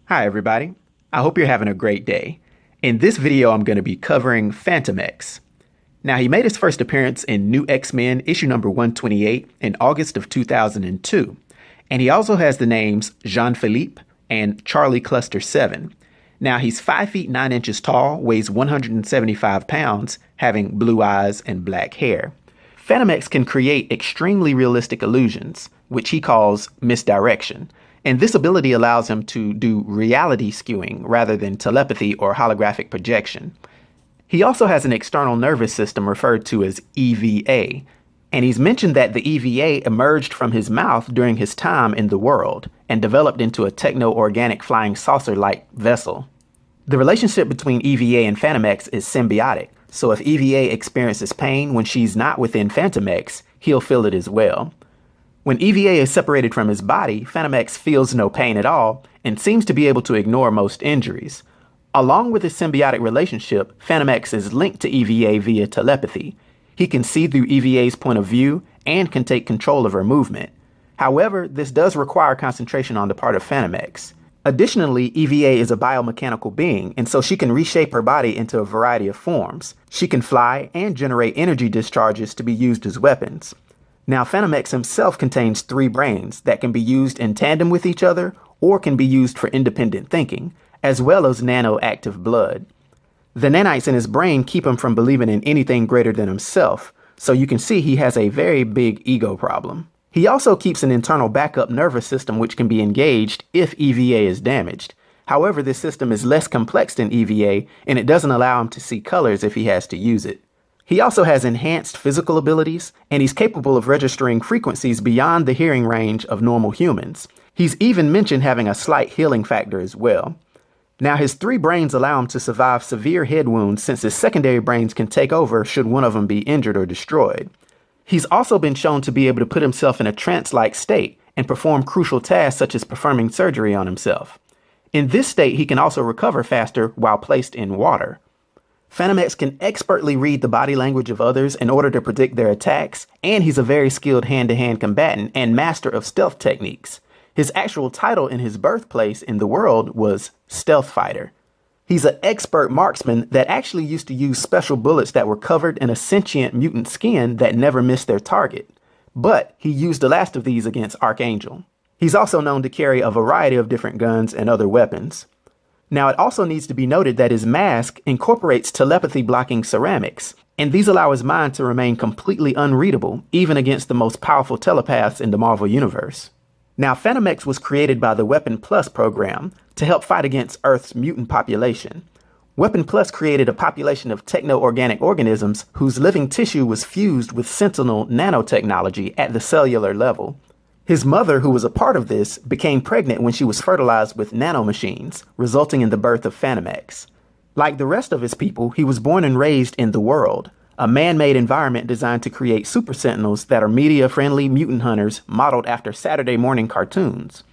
Hi everybody, I hope you're having a great day. In this video I'm going to be covering Fantomex. Now he made his first appearance in New X-Men issue number 128 in August of 2002, and he also has the names Jean-Phillipe and Charlie Cluster 7. Now he's 5 feet 9 inches tall, weighs 175 pounds, having blue eyes and black hair. Fantomex can create extremely realistic illusions, which he calls misdirection. And this ability allows him to do reality skewing rather than telepathy or holographic projection. He also has an external nervous system referred to as E.V.A. And he's mentioned that the E.V.A. emerged from his mouth during his time in the world and developed into a techno-organic flying saucer-like vessel. The relationship between E.V.A. and Fantomex is symbiotic, so if E.V.A. experiences pain when she's not within Fantomex, he'll feel it as well. When E.V.A. is separated from his body, Fantomex feels no pain at all and seems to be able to ignore most injuries. Along with his symbiotic relationship, Fantomex is linked to E.V.A. via telepathy. He can see through E.V.A.'s point of view and can take control of her movement. However, this does require concentration on the part of Fantomex. Additionally, E.V.A. is a biomechanical being, and so she can reshape her body into a variety of forms. She can fly and generate energy discharges to be used as weapons. Now, Fantomex himself contains 3 brains that can be used in tandem with each other or can be used for independent thinking, as well as nano-active blood. The nanites in his brain keep him from believing in anything greater than himself, so you can see he has a very big ego problem. He also keeps an internal backup nervous system which can be engaged if E.V.A. is damaged. However, this system is less complex than E.V.A. and it doesn't allow him to see colors if he has to use it. He also has enhanced physical abilities, and he's capable of registering frequencies beyond the hearing range of normal humans. He's even mentioned having a slight healing factor as well. Now, his 3 brains allow him to survive severe head wounds since his secondary brains can take over should one of them be injured or destroyed. He's also been shown to be able to put himself in a trance-like state and perform crucial tasks such as performing surgery on himself. In this state, he can also recover faster while placed in water. Fantomex can expertly read the body language of others in order to predict their attacks, and he's a very skilled hand-to-hand combatant and master of stealth techniques. His actual title in his birthplace in the world was Stealth Fighter. He's an expert marksman that actually used to use special bullets that were covered in a sentient mutant skin that never missed their target. But he used the last of these against Archangel. He's also known to carry a variety of different guns and other weapons. Now, it also needs to be noted that his mask incorporates telepathy-blocking ceramics, and these allow his mind to remain completely unreadable, even against the most powerful telepaths in the Marvel Universe. Now, Fantomex was created by the Weapon program to help fight against Earth's mutant population. Weapon created a population of techno-organic organisms whose living tissue was fused with sentinel nanotechnology at the cellular level. His mother, who was a part of this, became pregnant when she was fertilized with nano-machines, resulting in the birth of Fantomex. Like the rest of his people, he was born and raised in the world, a man-made environment designed to create super sentinels that are media-friendly mutant hunters modeled after Saturday morning cartoons.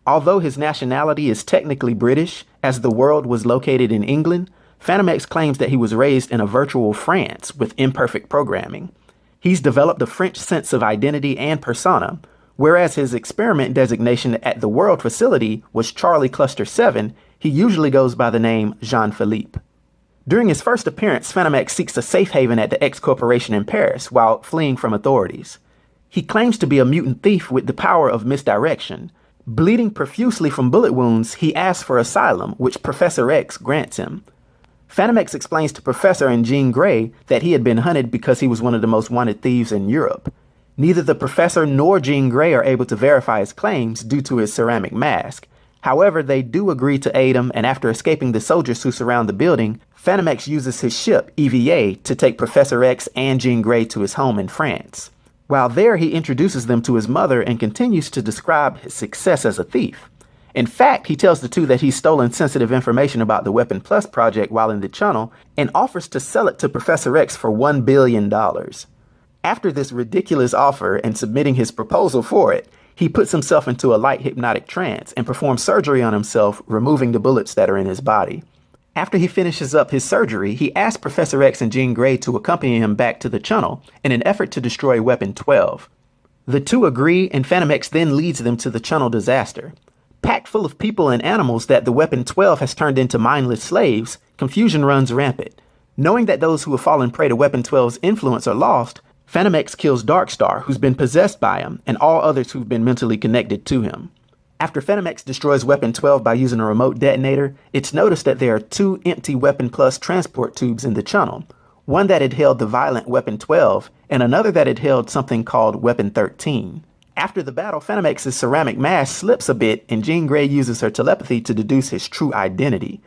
Although his nationality is technically British, as the world was located in England, Fantomex claims that he was raised in a virtual France with imperfect programming. He's developed a French sense of identity and persona, whereas his experiment designation at the World facility was Charlie Cluster 7, he usually goes by the name Jean-Phillipe. During his first appearance, Fantomex seeks a safe haven at the X Corporation in Paris while fleeing from authorities. He claims to be a mutant thief with the power of misdirection. Bleeding profusely from bullet wounds, he asks for asylum, which Professor X grants him. Fantomex explains to Professor and Jean Grey that he had been hunted because he was one of the most wanted thieves in Europe. Neither the Professor nor Jean Grey are able to verify his claims due to his ceramic mask. However, they do agree to aid him, and after escaping the soldiers who surround the building, Fantomex uses his ship, E.V.A., to take Professor X and Jean Grey to his home in France. While there, he introduces them to his mother and continues to describe his success as a thief. In fact, he tells the two that he's stolen sensitive information about the Weapon project while in the channel and offers to sell it to Professor X for $1 billion. After this ridiculous offer and submitting his proposal for it, he puts himself into a light hypnotic trance and performs surgery on himself, removing the bullets that are in his body. After he finishes up his surgery, he asks Professor X and Jean Grey to accompany him back to the tunnel in an effort to destroy Weapon XII. The two agree, and Fantomex then leads them to the tunnel disaster. packed full of people and animals that the Weapon XII has turned into mindless slaves, confusion runs rampant. Knowing that those who have fallen prey to Weapon XII's influence are lost, Fantomex kills Darkstar, who's been possessed by him, and all others who've been mentally connected to him. After Fantomex destroys Weapon XII by using a remote detonator, it's noticed that there are 2 empty Weapon Plus transport tubes in the channel, one that had held the violent Weapon XII, and another that had held something called Weapon XIII. After the battle, Fantomex's ceramic mask slips a bit, and Jean Grey uses her telepathy to deduce his true identity.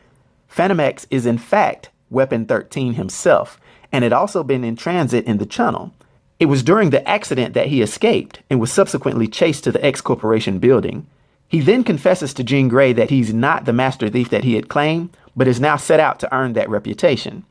Fantomex is in fact Weapon XIII himself, and had also been in transit in the channel. It was during the accident that he escaped, and was subsequently chased to the X Corporation building. He then confesses to Jean Grey that he's not the master thief that he had claimed, but is now set out to earn that reputation.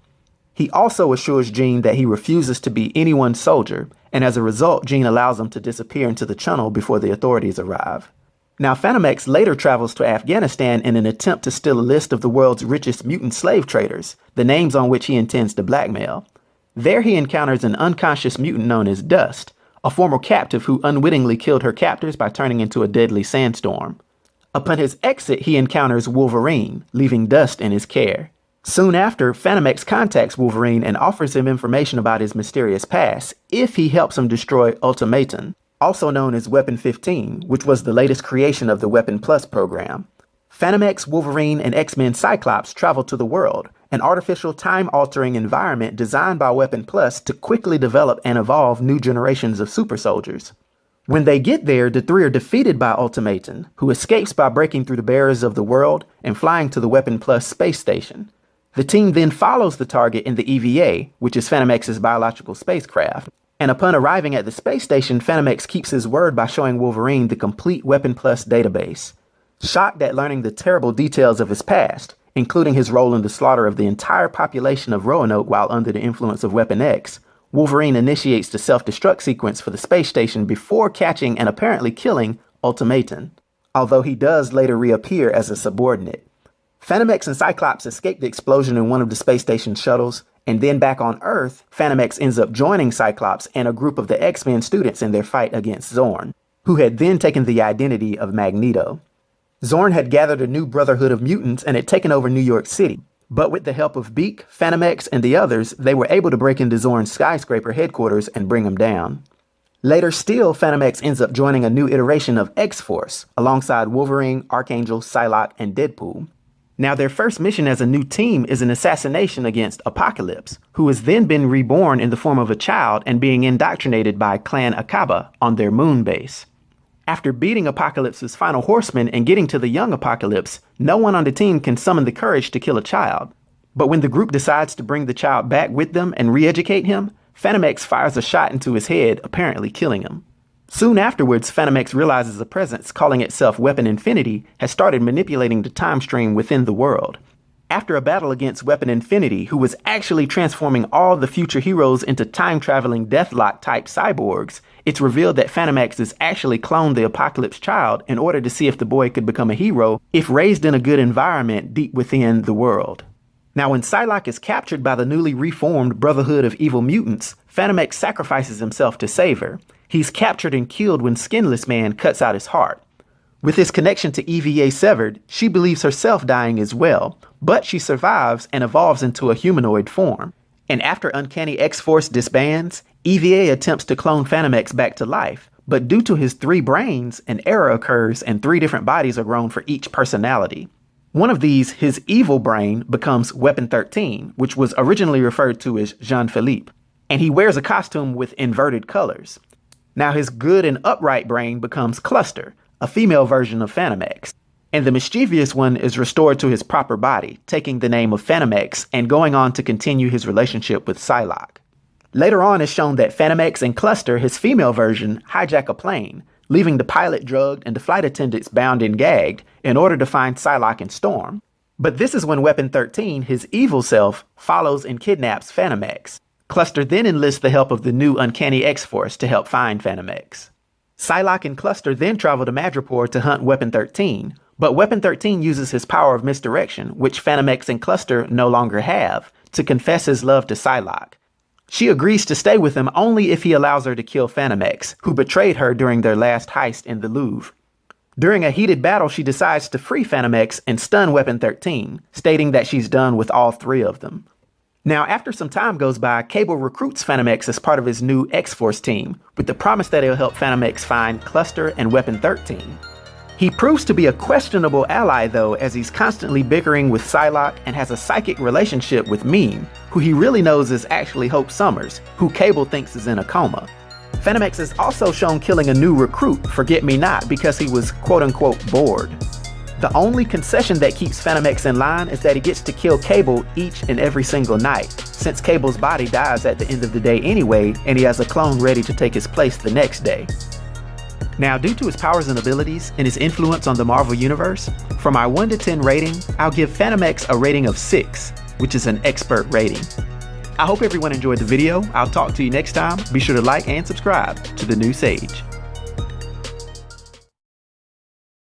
He also assures Jean that he refuses to be anyone's soldier, and as a result, Jean allows him to disappear into the channel before the authorities arrive. Now, Fantomex later travels to Afghanistan in an attempt to steal a list of the world's richest mutant slave traders, the names on which he intends to blackmail. There he encounters an unconscious mutant known as Dust, a former captive who unwittingly killed her captors by turning into a deadly sandstorm. Upon his exit, he encounters Wolverine, leaving Dust in his care. Soon after, Fantomex contacts Wolverine and offers him information about his mysterious past if he helps him destroy Ultimaton, also known as Weapon XV, which was the latest creation of the Weapon Plus program. Fantomex, Wolverine, and X-Men Cyclops travel to the world, an artificial time-altering environment designed by Weapon Plus to quickly develop and evolve new generations of super soldiers. When they get there, the 3 are defeated by Ultimaton, who escapes by breaking through the barriers of the world and flying to the Weapon Plus space station. The team then follows the target in the E.V.A., which is Fantomex's biological spacecraft, and upon arriving at the space station, Fantomex keeps his word by showing Wolverine the complete Weapon Plus database. Shocked at learning the terrible details of his past, including his role in the slaughter of the entire population of Roanoke while under the influence of Weapon X, Wolverine initiates the self-destruct sequence for the space station before catching and apparently killing Ultimaton, although he does later reappear as a subordinate. Fantomex and Cyclops escape the explosion in one of the space station's shuttles, and then back on Earth, Fantomex ends up joining Cyclops and a group of the X-Men students in their fight against Xorn, who had then taken the identity of Magneto. Xorn had gathered a new Brotherhood of Mutants and had taken over New York City, but with the help of Beak, Fantomex, and the others, they were able to break into Xorn's skyscraper headquarters and bring him down. Later still, Fantomex ends up joining a new iteration of X-Force, alongside Wolverine, Archangel, Psylocke, and Deadpool. Now, their first mission as a new team is an assassination against Apocalypse, who has then been reborn in the form of a child and being indoctrinated by Clan Akaba on their moon base. After beating Apocalypse's final horseman and getting to the young Apocalypse, no one on the team can summon the courage to kill a child. But when the group decides to bring the child back with them and re-educate him, Fantomex fires a shot into his head, apparently killing him. Soon afterwards, Fantomex realizes a presence calling itself Weapon Infinity has started manipulating the time stream within the world. After a battle against Weapon Infinity, who was actually transforming all the future heroes into time-traveling Deathlok-type cyborgs, it's revealed that Fantomex has actually cloned the Apocalypse child in order to see if the boy could become a hero if raised in a good environment deep within the world. Now, when Psylocke is captured by the newly reformed Brotherhood of Evil Mutants, Fantomex sacrifices himself to save her. He's captured and killed when Skinless Man cuts out his heart. With his connection to E.V.A. severed, she believes herself dying as well, but she survives and evolves into a humanoid form. And after Uncanny X-Force disbands, E.V.A. attempts to clone Fantomex back to life, but due to his 3 brains, an error occurs and 3 different bodies are grown for each personality. One of these, his evil brain, becomes Weapon XIII, which was originally referred to as Jean-Phillipe, and he wears a costume with inverted colors. Now his good and upright brain becomes Cluster, a female version of Fantomex, and the mischievous one is restored to his proper body, taking the name of Fantomex and going on to continue his relationship with Psylocke. Later on it's shown that Fantomex and Cluster, his female version, hijack a plane, leaving the pilot drugged and the flight attendants bound and gagged in order to find Psylocke and Storm. But this is when Weapon XIII, his evil self, follows and kidnaps Fantomex. Cluster then enlists the help of the new Uncanny X-Force to help find Fantomex. Psylocke and Cluster then travel to Madripoor to hunt Weapon XIII, but Weapon XIII uses his power of misdirection, which Fantomex and Cluster no longer have, to confess his love to Psylocke. She agrees to stay with him only if he allows her to kill Fantomex, who betrayed her during their last heist in the Louvre. During a heated battle, she decides to free Fantomex and stun Weapon XIII, stating that she's done with all three of them. Now, after some time goes by, Cable recruits Fantomex as part of his new X-Force team, with the promise that he'll help Fantomex find Cluster and Weapon XIII. He proves to be a questionable ally, though, as he's constantly bickering with Psylocke and has a psychic relationship with Meme, who he really knows is actually Hope Summers, who Cable thinks is in a coma. Fantomex is also shown killing a new recruit, Forget-Me-Not, because he was quote-unquote bored. The only concession that keeps Fantomex in line is that he gets to kill Cable each and every single night, since Cable's body dies at the end of the day anyway, and he has a clone ready to take his place the next day. Now, due to his powers and abilities and his influence on the Marvel Universe, for my 1 to 10 rating, I'll give Fantomex a rating of 6, which is an expert rating. I hope everyone enjoyed the video. I'll talk to you next time. Be sure to like and subscribe to The New Sage.